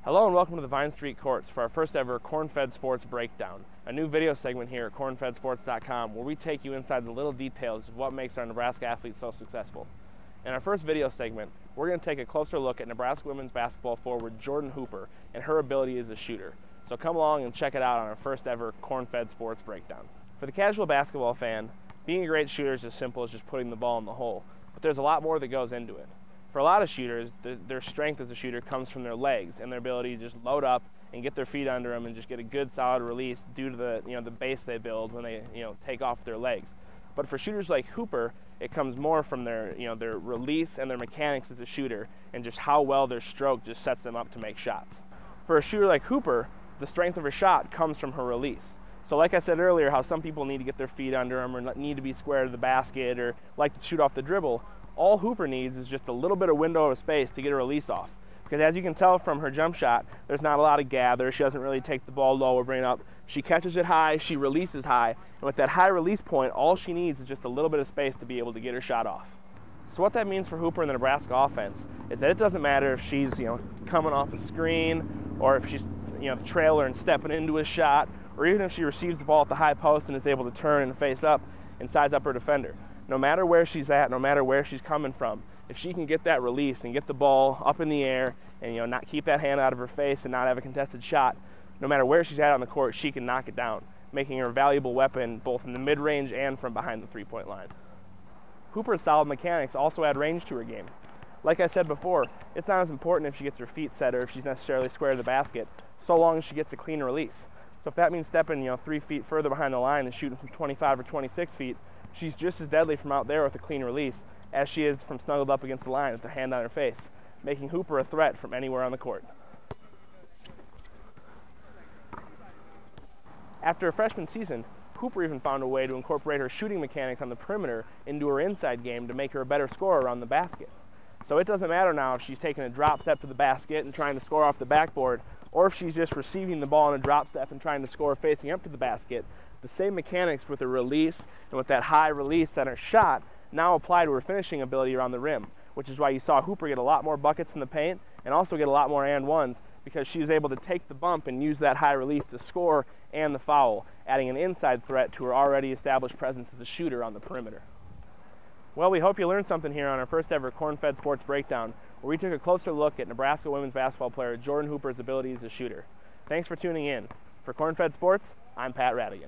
Hello and welcome to the Vine Street Courts for our first ever Corn-Fed Sports Breakdown, a new video segment here at cornfedsports.com where we take you inside the little details of what makes our Nebraska athletes so successful. In our first video segment, we're going to take a closer look at Nebraska women's basketball forward Jordan Hooper and her ability as a shooter. So come along and check it out on our first ever Corn-Fed Sports Breakdown. For the casual basketball fan, being a great shooter is as simple as just putting the ball in the hole, but there's a lot more that goes into it. For a lot of shooters, their strength as a shooter comes from their legs and their ability to just load up and get their feet under them and just get a good solid release due to the base they build when they take off their legs. But for shooters like Hooper, it comes more from their release and their mechanics as a shooter and just how well their stroke just sets them up to make shots. For a shooter like Hooper, the strength of her shot comes from her release. So like I said earlier, how some people need to get their feet under them or need to be square to the basket or like to shoot off the dribble, all Hooper needs is just a little bit of window of space to get a release off. Because as you can tell from her jump shot, there's not a lot of gather. She doesn't really take the ball low or bring it up. She catches it high, she releases high, and with that high release point, all she needs is just a little bit of space to be able to get her shot off. So what that means for Hooper in the Nebraska offense is that it doesn't matter if she's coming off a screen or if she's the trailer and stepping into a shot, or even if she receives the ball at the high post and is able to turn and face up and size up her defender. No matter where she's at, no matter where she's coming from, if she can get that release and get the ball up in the air and not keep that hand out of her face and not have a contested shot, no matter where she's at on the court, she can knock it down, making her a valuable weapon both in the mid-range and from behind the three-point line. Hooper's solid mechanics also add range to her game. Like I said before, it's not as important if she gets her feet set or if she's necessarily square to the basket, so long as she gets a clean release. So if that means stepping 3 feet further behind the line and shooting from 25 or 26 feet, she's just as deadly from out there with a clean release as she is from snuggled up against the line with her hand on her face, making Hooper a threat from anywhere on the court. After her freshman season, Hooper even found a way to incorporate her shooting mechanics on the perimeter into her inside game to make her a better scorer around the basket. So it doesn't matter now if she's taking a drop step to the basket and trying to score off the backboard, or if she's just receiving the ball in a drop step and trying to score facing up to the basket. The same mechanics with her release and with that high release on her shot now apply to her finishing ability around the rim, which is why you saw Hooper get a lot more buckets in the paint and also get a lot more and ones because she was able to take the bump and use that high release to score and the foul, adding an inside threat to her already established presence as a shooter on the perimeter. Well, we hope you learned something here on our first ever Corn-Fed Sports Breakdown, where we took a closer look at Nebraska women's basketball player Jordan Hooper's ability as a shooter. Thanks for tuning in. For Corn-Fed Sports, I'm Pat Radigan.